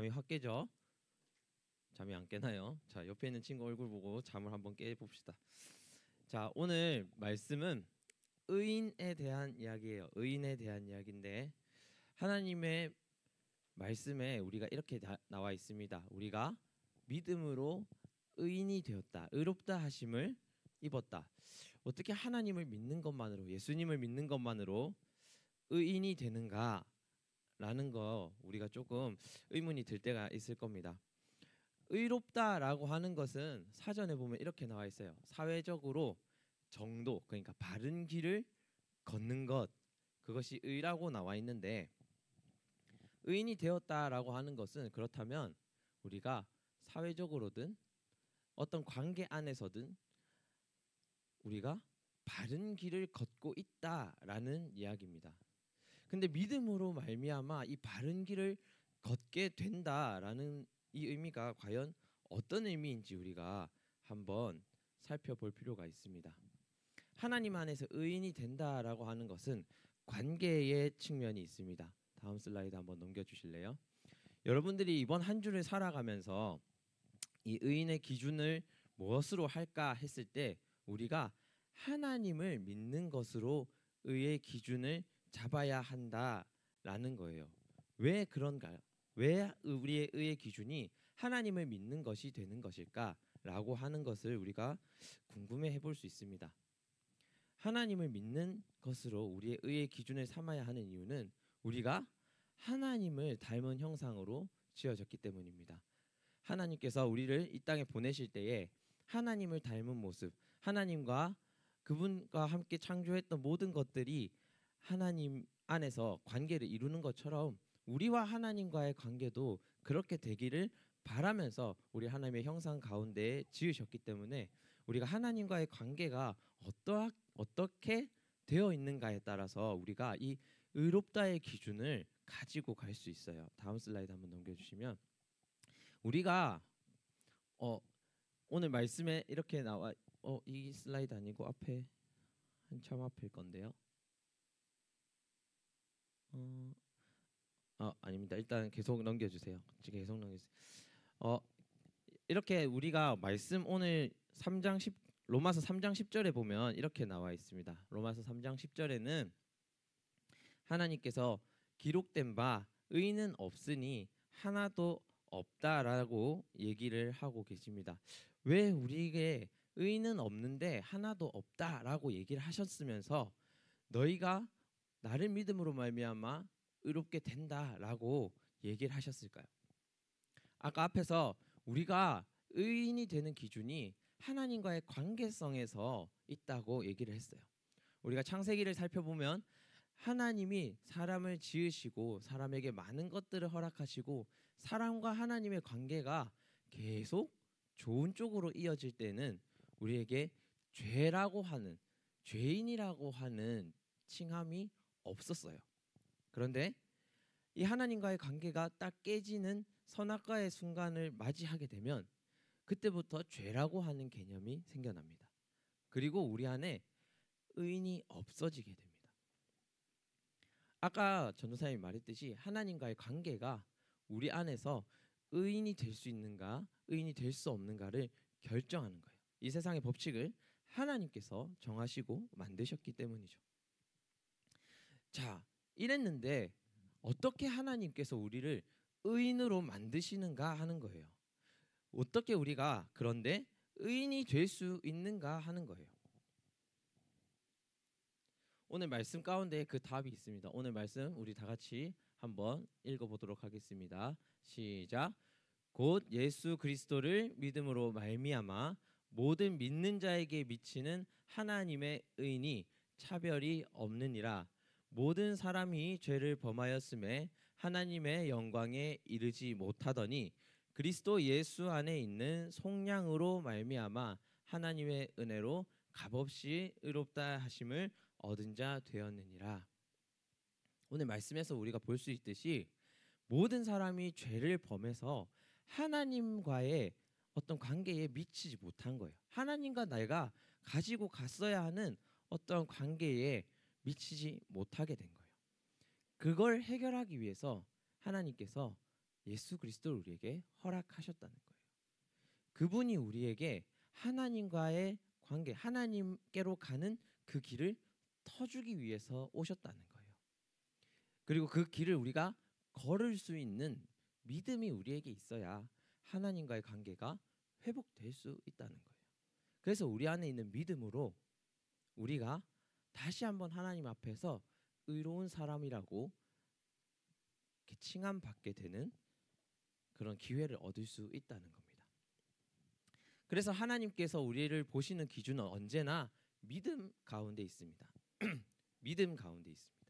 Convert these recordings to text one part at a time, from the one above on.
잠이 확 깨죠? 잠이 안 깨나요? 자, 옆에 있는 친구 얼굴 보고 잠을 한번 깨봅시다. 자, 오늘 말씀은 의인에 대한 이야기예요. 의인에 대한 이야기인데 하나님의 말씀에 우리가 이렇게 나와 있습니다. 우리가 믿음으로 의인이 되었다. 의롭다 하심을 입었다. 어떻게 하나님을 믿는 것만으로, 예수님을 믿는 것만으로 의인이 되는가? 라는 거 우리가 조금 의문이 들 때가 있을 겁니다. 의롭다라고 하는 것은 사전에 보면 이렇게 나와 있어요. 사회적으로 정도, 그러니까 바른 길을 걷는 것, 그것이 의라고 나와 있는데, 의인이 되었다라고 하는 것은 그렇다면 우리가 사회적으로든 어떤 관계 안에서든 우리가 바른 길을 걷고 있다라는 이야기입니다. 근데 믿음으로 말미암아 이 바른 길을 걷게 된다라는 이 의미가 과연 어떤 의미인지 우리가 한번 살펴볼 필요가 있습니다. 하나님 안에서 의인이 된다라고 하는 것은 관계의 측면이 있습니다. 다음 슬라이드 한번 넘겨주실래요? 여러분들이 이번 한 주를 살아가면서 이 의인의 기준을 무엇으로 할까 했을 때 우리가 하나님을 믿는 것으로 의의 기준을 잡아야 한다라는 거예요. 왜 그런가요? 왜 우리의 의의 기준이 하나님을 믿는 것이 되는 것일까라고 하는 것을 우리가 궁금해해 볼 수 있습니다. 하나님을 믿는 것으로 우리의 의의 기준을 삼아야 하는 이유는 우리가 하나님을 닮은 형상으로 지어졌기 때문입니다. 하나님께서 우리를 이 땅에 보내실 때에 하나님을 닮은 모습, 하나님과 그분과 함께 창조했던 모든 것들이 하나님 안에서 관계를 이루는 것처럼 우리와 하나님과의 관계도 그렇게 되기를 바라면서 우리 하나님의 형상 가운데 지으셨기 때문에 우리가 하나님과의 관계가 어떻게 되어 있는가에 따라서 우리가 이 의롭다의 기준을 가지고 갈 수 있어요. 다음 슬라이드 한번 넘겨주시면 우리가 오늘 말씀에 이렇게 나와 이 슬라이드 아니고 앞에 한참 앞일 건데요. 아닙니다. 일단 계속 넘겨주세요. 계속 넘겨주세요. 이렇게 우리가 말씀 오늘 3장 10 로마서 3장 10절에 보면 이렇게 나와 있습니다. 로마서 3장 10절에는 하나님께서 기록된 바 의인은 없으니 하나도 없다라고 얘기를 하고 계십니다. 왜 우리에게 의인은 없는데 하나도 없다라고 얘기를 하셨으면서 너희가 나를 믿음으로 말미암아 의롭게 된다라고 얘기를 하셨을까요? 아까 앞에서 우리가 의인이 되는 기준이 하나님과의 관계성에서 있다고 얘기를 했어요. 우리가 창세기를 살펴보면 하나님이 사람을 지으시고 사람에게 많은 것들을 허락하시고 사람과 하나님의 관계가 계속 좋은 쪽으로 이어질 때는 우리에게 죄라고 하는 죄인이라고 하는 칭함이 없었어요. 그런데 이 하나님과의 관계가 딱 깨지는 선악과의 순간을 맞이하게 되면 그때부터 죄라고 하는 개념이 생겨납니다. 그리고 우리 안에 의인이 없어지게 됩니다. 아까 전도사님이 말했듯이 하나님과의 관계가 우리 안에서 의인이 될 수 있는가, 의인이 될 수 없는가를 결정하는 거예요. 이 세상의 법칙을 하나님께서 정하시고 만드셨기 때문이죠. 자, 이랬는데 어떻게 하나님께서 우리를 의인으로 만드시는가 하는 거예요. 어떻게 우리가 그런데 의인이 될 수 있는가 하는 거예요. 오늘 말씀 가운데 그 답이 있습니다. 오늘 말씀 우리 다 같이 한번 읽어보도록 하겠습니다. 시작. 곧 예수 그리스도를 믿음으로 말미암아 모든 믿는 자에게 미치는 하나님의 의인이 차별이 없느니라. 모든 사람이 죄를 범하였음에 하나님의 영광에 이르지 못하더니 그리스도 예수 안에 있는 속량으로 말미암아 하나님의 은혜로 값없이 의롭다 하심을 얻은 자 되었느니라. 오늘 말씀에서 우리가 볼 수 있듯이 모든 사람이 죄를 범해서 하나님과의 어떤 관계에 미치지 못한 거예요. 하나님과 내가 가지고 갔어야 하는 어떤 관계에 미치지 못하게 된 거예요. 그걸 해결하기 위해서 하나님께서 예수 그리스도를 우리에게 허락하셨다는 거예요. 그분이 우리에게 하나님과의 관계, 하나님께로 가는 그 길을 터주기 위해서 오셨다는 거예요. 그리고 그 길을 우리가 걸을 수 있는 믿음이 우리에게 있어야 하나님과의 관계가 회복될 수 있다는 거예요. 그래서 우리 안에 있는 믿음으로 우리가 다시 한번 하나님 앞에서 의로운 사람이라고 이렇게 칭함받게 되는 그런 기회를 얻을 수 있다는 겁니다. 그래서 하나님께서 우리를 보시는 기준은 언제나 믿음 가운데 있습니다. 믿음 가운데 있습니다.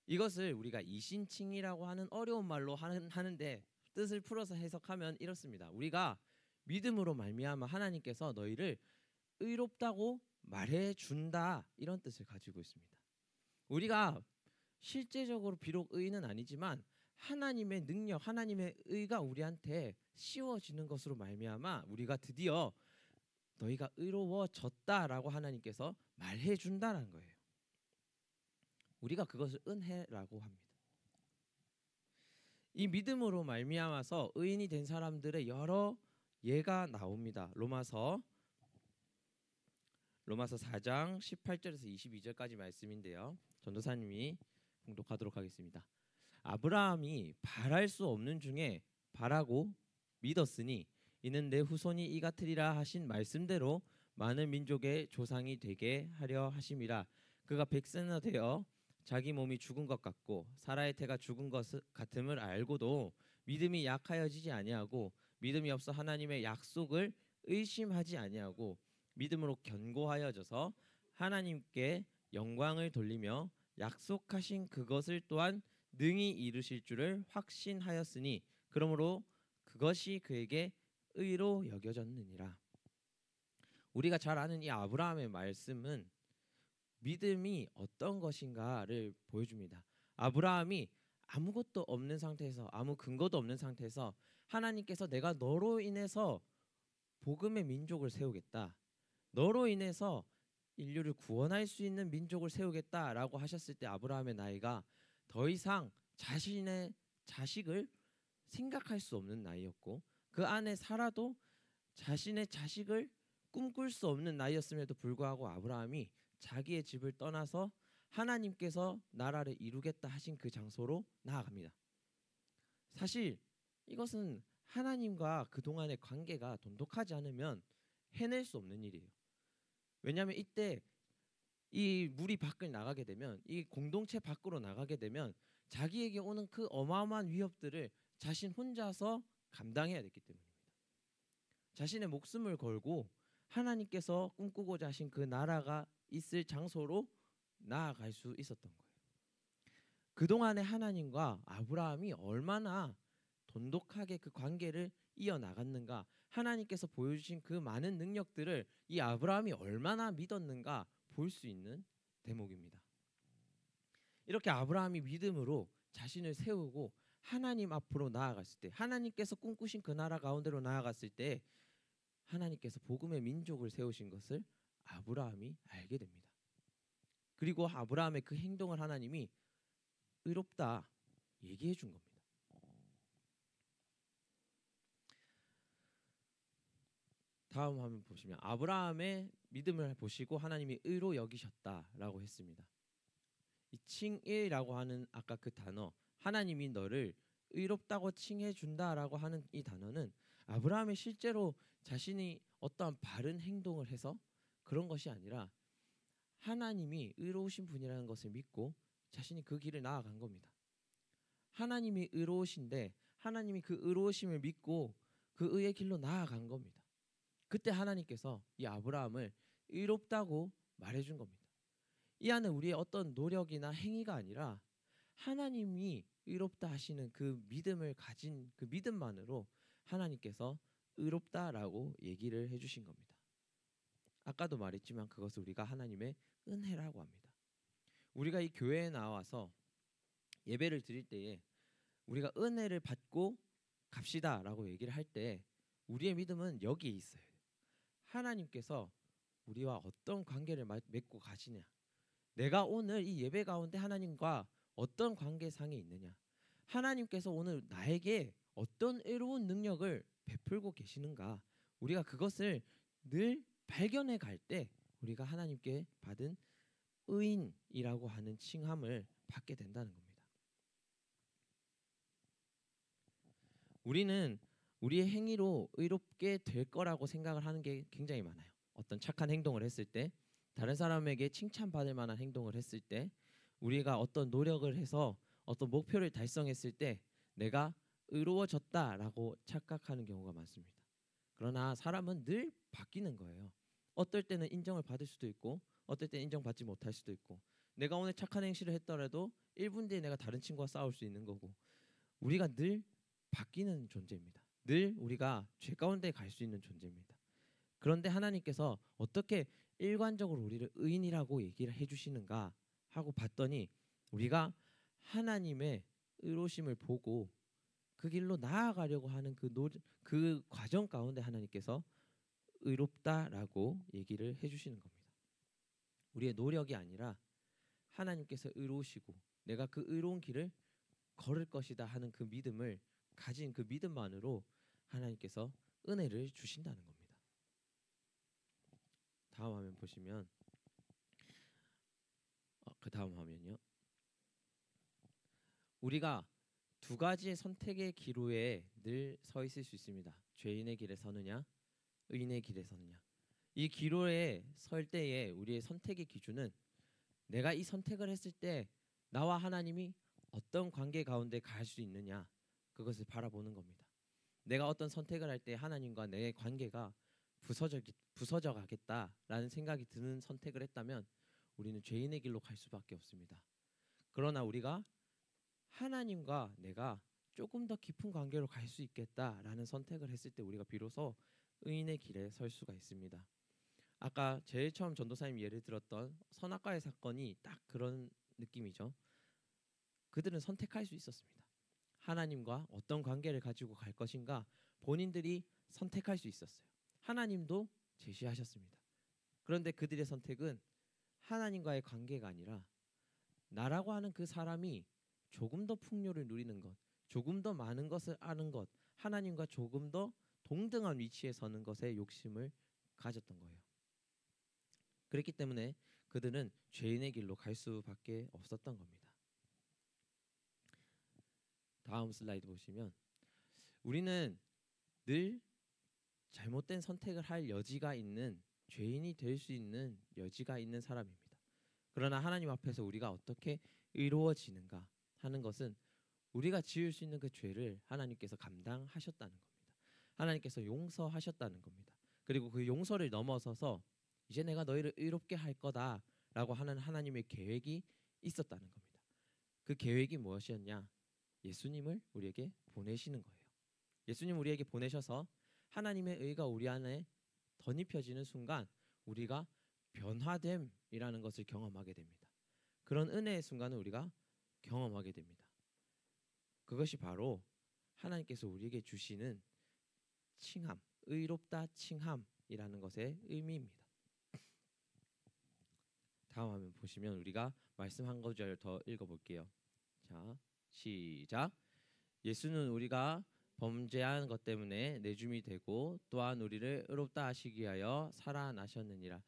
이것을 우리가 이신칭이라고 하는 어려운 말로 하는데 뜻을 풀어서 해석하면 이렇습니다. 우리가 믿음으로 말미암아 하나님께서 너희를 의롭다고 말해준다, 이런 뜻을 가지고 있습니다. 우리가 실제적으로 비록 의인은 아니지만 하나님의 능력, 하나님의 의가 우리한테 씌워지는 것으로 말미암아 우리가 드디어 너희가 의로워졌다라고 하나님께서 말해준다는 거예요. 우리가 그것을 은혜라고 합니다. 이 믿음으로 말미암아서 의인이 된 사람들의 여러 예가 나옵니다. 로마서 4장 18절에서 22절까지 말씀인데요. 전도사님이 봉독하도록 하겠습니다. 아브라함이 바랄 수 없는 중에 바라고 믿었으니 이는 내 후손이 이 같으리라 하신 말씀대로 많은 민족의 조상이 되게 하려 하심이라. 그가 백세나 되어 자기 몸이 죽은 것 같고 사라의 태가 죽은 것 같음을 알고도 믿음이 약하여지지 아니하고 믿음이 없어 하나님의 약속을 의심하지 아니하고 믿음으로 견고하여져서 하나님께 영광을 돌리며 약속하신 그것을 또한 능히 이루실 줄을 확신하였으니 그러므로 그것이 그에게 의로 여겨졌느니라. 우리가 잘 아는 이 아브라함의 말씀은 믿음이 어떤 것인가를 보여줍니다. 아브라함이 아무것도 없는 상태에서, 아무 근거도 없는 상태에서 하나님께서 내가 너로 인해서 복음의 민족을 세우겠다, 너로 인해서 인류를 구원할 수 있는 민족을 세우겠다라고 하셨을 때 아브라함의 나이가 더 이상 자신의 자식을 생각할 수 없는 나이였고 그 안에 살아도 자신의 자식을 꿈꿀 수 없는 나이였음에도 불구하고 아브라함이 자기의 집을 떠나서 하나님께서 나라를 이루겠다 하신 그 장소로 나아갑니다. 사실 이것은 하나님과 그동안의 관계가 돈독하지 않으면 해낼 수 없는 일이에요. 왜냐하면 이때 이 무리 밖을 나가게 되면, 이 공동체 밖으로 나가게 되면 자기에게 오는 그 어마어마한 위협들을 자신 혼자서 감당해야 됐기 때문입니다. 자신의 목숨을 걸고 하나님께서 꿈꾸고자 하신 그 나라가 있을 장소로 나아갈 수 있었던 거예요. 그동안의 하나님과 아브라함이 얼마나 돈독하게 그 관계를 이어나갔는가, 하나님께서 보여주신 그 많은 능력들을 이 아브라함이 얼마나 믿었는가 볼 수 있는 대목입니다. 이렇게 아브라함이 믿음으로 자신을 세우고 하나님 앞으로 나아갔을 때, 하나님께서 꿈꾸신 그 나라 가운데로 나아갔을 때 하나님께서 복음의 민족을 세우신 것을 아브라함이 알게 됩니다. 그리고 아브라함의 그 행동을 하나님이 의롭다 얘기해 준 겁니다. 다음 화면 보시면 아브라함의 믿음을 보시고 하나님이 의로 여기셨다라고 했습니다. 이 칭의라고 하는 아까 그 단어, 하나님이 너를 의롭다고 칭해 준다라고 하는 이 단어는 아브라함이 실제로 자신이 어떠한 바른 행동을 해서 그런 것이 아니라 하나님이 의로우신 분이라는 것을 믿고 자신이 그 길을 나아간 겁니다. 하나님이 의로우신데 하나님이 그 의로우심을 믿고 그 의의 길로 나아간 겁니다. 그때 하나님께서 이 아브라함을 의롭다고 말해준 겁니다. 이 안에 우리의 어떤 노력이나 행위가 아니라 하나님이 의롭다 하시는 그 믿음을 가진 그 믿음만으로 하나님께서 의롭다라고 얘기를 해주신 겁니다. 아까도 말했지만 그것을 우리가 하나님의 은혜라고 합니다. 우리가 이 교회에 나와서 예배를 드릴 때에 우리가 은혜를 받고 갑시다라고 얘기를 할 때 우리의 믿음은 여기에 있어요. 하나님께서 우리와 어떤 관계를 맺고 가시냐, 내가 오늘 이 예배 가운데 하나님과 어떤 관계상에 있느냐, 하나님께서 오늘 나에게 어떤 의로운 능력을 베풀고 계시는가, 우리가 그것을 늘 발견해 갈 때 우리가 하나님께 받은 의인이라고 하는 칭함을 받게 된다는 겁니다. 우리는 우리의 행위로 의롭게 될 거라고 생각을 하는 게 굉장히 많아요. 어떤 착한 행동을 했을 때, 다른 사람에게 칭찬받을 만한 행동을 했을 때, 우리가 어떤 노력을 해서 어떤 목표를 달성했을 때 내가 의로워졌다라고 착각하는 경우가 많습니다. 그러나 사람은 늘 바뀌는 거예요. 어떨 때는 인정을 받을 수도 있고 어떨 때는 인정받지 못할 수도 있고, 내가 오늘 착한 행실을 했더라도 1분 뒤에 내가 다른 친구와 싸울 수 있는 거고, 우리가 늘 바뀌는 존재입니다. 늘 우리가 죄 가운데 갈 수 있는 존재입니다. 그런데 하나님께서 어떻게 일관적으로 우리를 의인이라고 얘기를 해주시는가 하고 봤더니, 우리가 하나님의 의로심을 보고 그 길로 나아가려고 하는 그 과정 가운데 하나님께서 의롭다라고 얘기를 해주시는 겁니다. 우리의 노력이 아니라 하나님께서 의로우시고 내가 그 의로운 길을 걸을 것이다 하는 그 믿음을 가진 그 믿음만으로 하나님께서 은혜를 주신다는 겁니다. 다음 화면 보시면 그 다음 화면이요. 우리가 두 가지의 선택의 기로에 늘 서 있을 수 있습니다. 죄인의 길에 서느냐, 의인의 길에 서느냐. 이 기로에 설 때에 우리의 선택의 기준은 내가 이 선택을 했을 때 나와 하나님이 어떤 관계 가운데 갈 수 있느냐, 그것을 바라보는 겁니다. 내가 어떤 선택을 할 때 하나님과 내 관계가 부서져 가겠다라는 생각이 드는 선택을 했다면 우리는 죄인의 길로 갈 수밖에 없습니다. 그러나 우리가 하나님과 내가 조금 더 깊은 관계로 갈 수 있겠다라는 선택을 했을 때 우리가 비로소 의인의 길에 설 수가 있습니다. 아까 제일 처음 전도사님 예를 들었던 선악과의 사건이 딱 그런 느낌이죠. 그들은 선택할 수 있었습니다. 하나님과 어떤 관계를 가지고 갈 것인가 본인들이 선택할 수 있었어요. 하나님도 제시하셨습니다. 그런데 그들의 선택은 하나님과의 관계가 아니라 나라고 하는 그 사람이 조금 더 풍요를 누리는 것, 조금 더 많은 것을 아는 것, 하나님과 조금 더 동등한 위치에 서는 것에 욕심을 가졌던 거예요. 그렇기 때문에 그들은 죄인의 길로 갈 수밖에 없었던 겁니다. 다음 슬라이드 보시면 우리는 늘 잘못된 선택을 할 여지가 있는, 죄인이 될 수 있는 여지가 있는 사람입니다. 그러나 하나님 앞에서 우리가 어떻게 의로워지는가 하는 것은 우리가 지을 수 있는 그 죄를 하나님께서 감당하셨다는 겁니다. 하나님께서 용서하셨다는 겁니다. 그리고 그 용서를 넘어서서 이제 내가 너희를 의롭게 할 거다라고 하는 하나님의 계획이 있었다는 겁니다. 그 계획이 무엇이었냐? 예수님을 우리에게 보내시는 거예요. 예수님 우리에게 보내셔서 하나님의 의가 우리 안에 덧입혀지는 순간 우리가 변화됨이라는 것을 경험하게 됩니다. 그런 은혜의 순간을 우리가 경험하게 됩니다. 그것이 바로 하나님께서 우리에게 주시는 칭함, 의롭다 칭함이라는 것의 의미입니다. 다음 화면 보시면 우리가 말씀 한 구절 더 읽어볼게요. 자, 시작. 예수는 우리가 범죄한 것 때문에 내줌이 되고 또한 우리를 의롭다 하시기 위하여 살아나셨느니라.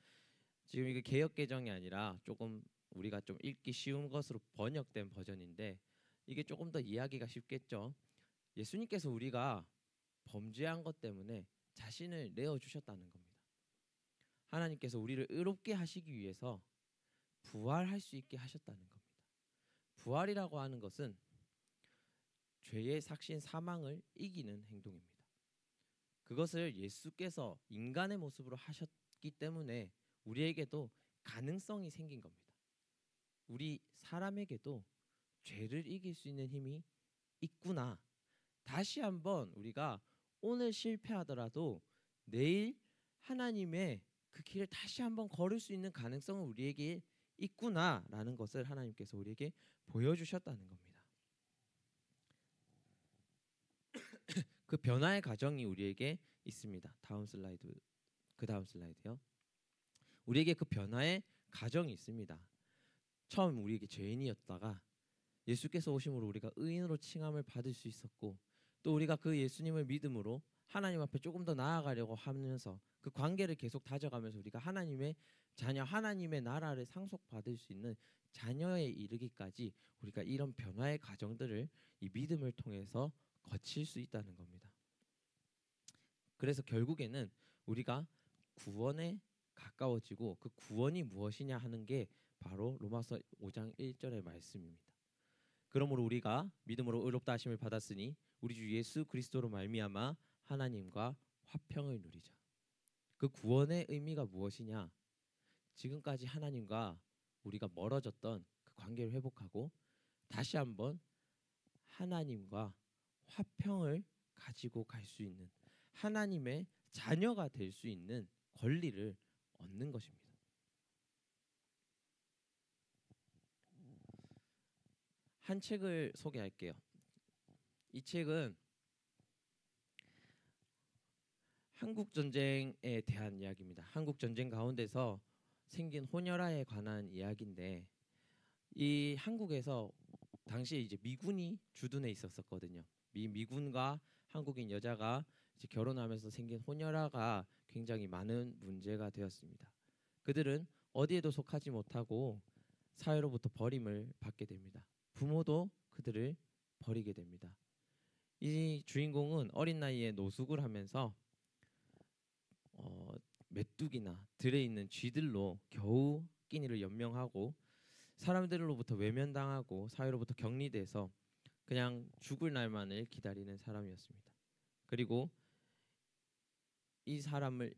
지금 이게 개역 개정이 아니라 조금 우리가 좀 읽기 쉬운 것으로 번역된 버전인데 이게 조금 더 이해하기가 쉽겠죠. 예수님께서 우리가 범죄한 것 때문에 자신을 내어 주셨다는 겁니다. 하나님께서 우리를 의롭게 하시기 위해서 부활할 수 있게 하셨다는 겁니다. 부활이라고 하는 것은 죄의 삭신 사망을 이기는 행동입니다. 그것을 예수께서 인간의 모습으로 하셨기 때문에 우리에게도 가능성이 생긴 겁니다. 우리 사람에게도 죄를 이길 수 있는 힘이 있구나. 다시 한번 우리가 오늘 실패하더라도 내일 하나님의 그 길을 다시 한번 걸을 수 있는 가능성은 우리에게 있구나라는 것을 하나님께서 우리에게 보여주셨다는 겁니다. 그 변화의 과정이 우리에게 있습니다. 다음 슬라이드, 그 다음 슬라이드요. 우리에게 그 변화의 과정이 있습니다. 처음 우리에게 죄인이었다가 예수께서 오심으로 우리가 의인으로 칭함을 받을 수 있었고, 또 우리가 그 예수님을 믿음으로 하나님 앞에 조금 더 나아가려고 하면서 그 관계를 계속 다져가면서 우리가 하나님의 자녀, 하나님의 나라를 상속받을 수 있는 자녀에 이르기까지 우리가 이런 변화의 과정들을 이 믿음을 통해서 거칠 수 있다는 겁니다. 그래서 결국에는 우리가 구원에 가까워지고, 그 구원이 무엇이냐 하는 게 바로 로마서 5장 1절의 말씀입니다. 그러므로 우리가 믿음으로 의롭다 하심을 받았으니 우리 주 예수 그리스도로 말미암아 하나님과 화평을 누리자. 그 구원의 의미가 무엇이냐? 지금까지 하나님과 우리가 멀어졌던 그 관계를 회복하고 다시 한번 하나님과 화평을 가지고 갈 수 있는, 하나님의 자녀가 될 수 있는 권리를 얻는 것입니다. 한 책을 소개할게요. 이 책은 한국 전쟁에 대한 이야기입니다. 한국 전쟁 가운데서 생긴 혼혈아에 관한 이야기인데, 이 한국에서 당시에 이제 미군이 주둔해 있었거든요. 미군과 한국인 여자가 이제 결혼하면서 생긴 혼혈아가 굉장히 많은 문제가 되었습니다. 그들은 어디에도 속하지 못하고 사회로부터 버림을 받게 됩니다. 부모도 그들을 버리게 됩니다. 이 주인공은 어린 나이에 노숙을 하면서 메뚜기나 들에 있는 쥐들로 겨우 끼니를 연명하고 사람들로부터 외면당하고 사회로부터 격리돼서 그냥 죽을 날만을 기다리는 사람이었습니다. 그리고 이 사람을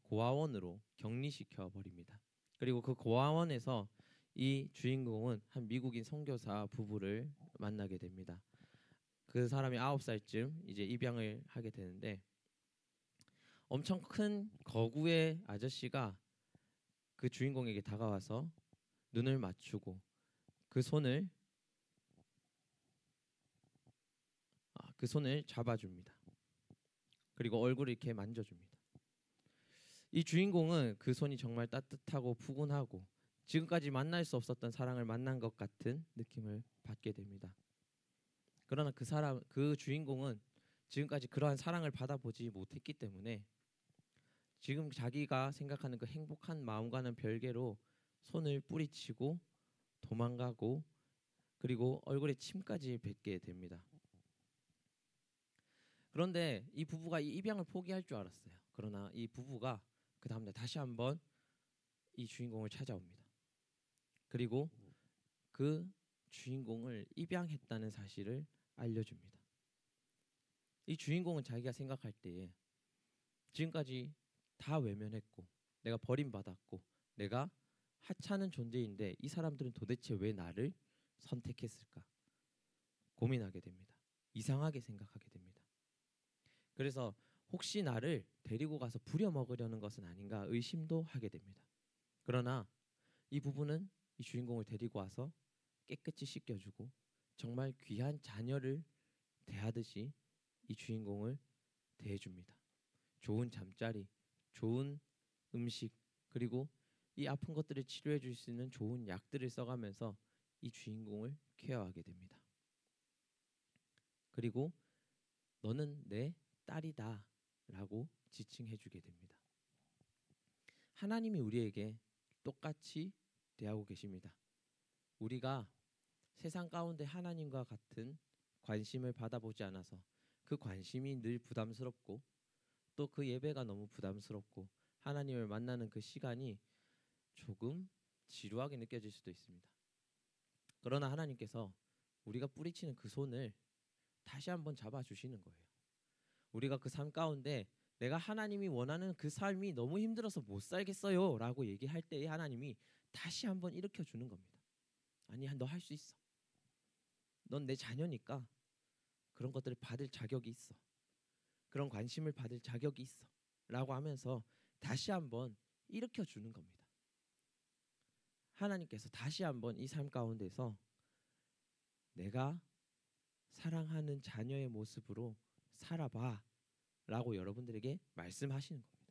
고아원으로 격리시켜 버립니다. 그리고 그 고아원에서 이 주인공은 한 미국인 선교사 부부를 만나게 됩니다. 그 사람이 9살쯤 이제 입양을 하게 되는데, 엄청 큰 거구의 아저씨가 그 주인공에게 다가와서 눈을 맞추고 그 손을 잡아줍니다. 그리고 얼굴을 이렇게 만져줍니다. 이 주인공은 그 손이 정말 따뜻하고 푸근하고 지금까지 만날 수 없었던 사랑을 만난 것 같은 느낌을 받게 됩니다. 그러나 그 주인공은 지금까지 그러한 사랑을 받아보지 못했기 때문에 지금 자기가 생각하는 그 행복한 마음과는 별개로 손을 뿌리치고 도망가고, 그리고 얼굴에 침까지 뱉게 됩니다. 그런데 이 부부가 이 입양을 포기할 줄 알았어요. 그러나 이 부부가 그 다음날 다시 한번 이 주인공을 찾아옵니다. 그리고 그 주인공을 입양했다는 사실을 알려줍니다. 이 주인공은 자기가 생각할 때에 지금까지 다 외면했고 내가 버림받았고 내가 하찮은 존재인데 이 사람들은 도대체 왜 나를 선택했을까 고민하게 됩니다. 이상하게 생각하게 됩니다. 그래서 혹시 나를 데리고 가서 부려먹으려는 것은 아닌가 의심도 하게 됩니다. 그러나 이 부부는 이 주인공을 데리고 와서 깨끗이 씻겨주고 정말 귀한 자녀를 대하듯이 이 주인공을 대해줍니다. 좋은 잠자리, 좋은 음식, 그리고 이 아픈 것들을 치료해 줄 수 있는 좋은 약들을 써가면서 이 주인공을 케어하게 됩니다. 그리고 너는 내 딸이다 라고 지칭해 주게 됩니다. 하나님이 우리에게 똑같이 대하고 계십니다. 우리가 세상 가운데 하나님과 같은 관심을 받아보지 않아서 그 관심이 늘 부담스럽고 또 그 예배가 너무 부담스럽고 하나님을 만나는 그 시간이 조금 지루하게 느껴질 수도 있습니다. 그러나 하나님께서 우리가 뿌리치는 그 손을 다시 한번 잡아주시는 거예요. 우리가 그 삶 가운데 내가 하나님이 원하는 그 삶이 너무 힘들어서 못 살겠어요 라고 얘기할 때에 하나님이 다시 한번 일으켜주는 겁니다. 아니야, 너 할 수 있어. 넌 내 자녀니까 그런 것들을 받을 자격이 있어. 그런 관심을 받을 자격이 있어 라고 하면서 다시 한번 일으켜주는 겁니다. 하나님께서 다시 한번 이 삶 가운데서 내가 사랑하는 자녀의 모습으로 살아봐 라고 여러분들에게 말씀하시는 겁니다.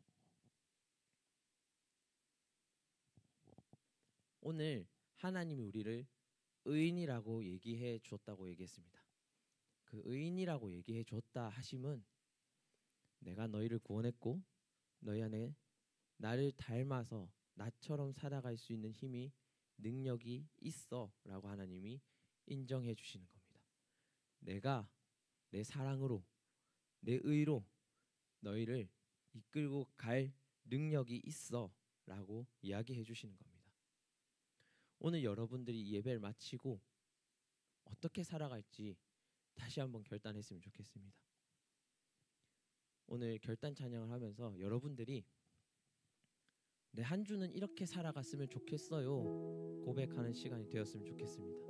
오늘 하나님이 우리를 의인이라고 얘기해 주었다고 얘기했습니다. 그 의인이라고 얘기해 줬다 하심은 내가 너희를 구원했고 너희 안에 나를 닮아서 나처럼 살아갈 수 있는 힘이 능력이 있어라고 하나님이 인정해 주시는 겁니다. 내가 내 사랑으로 내 의로 너희를 이끌고 갈 능력이 있어라고 이야기해 주시는 겁니다. 오늘 여러분들이 이 예배를 마치고 어떻게 살아갈지 다시 한번 결단했으면 좋겠습니다. 오늘 결단 찬양을 하면서 여러분들이 내 한 주는 이렇게 살아갔으면 좋겠어요 고백하는 시간이 되었으면 좋겠습니다.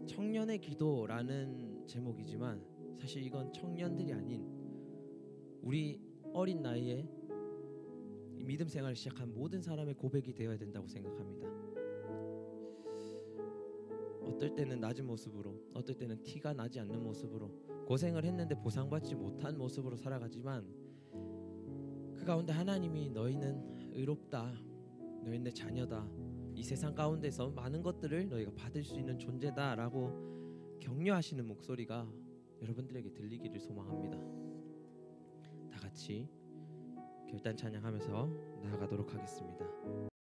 청년의 기도라는 제목이지만 사실 이건 청년들이 아닌 우리 어린 나이에 믿음 생활을 시작한 모든 사람의 고백이 되어야 된다고 생각합니다. 어떨 때는 낮은 모습으로, 어떨 때는 티가 나지 않는 모습으로, 고생을 했는데 보상받지 못한 모습으로 살아가지만 그 가운데 하나님이 너희는 의롭다, 너희는 내 자녀다, 이 세상 가운데서 많은 것들을 너희가 받을 수 있는 존재다라고 격려하시는 목소리가 여러분들에게 들리기를 소망합니다. 다 같이 결단 찬양하면서 나아가도록 하겠습니다.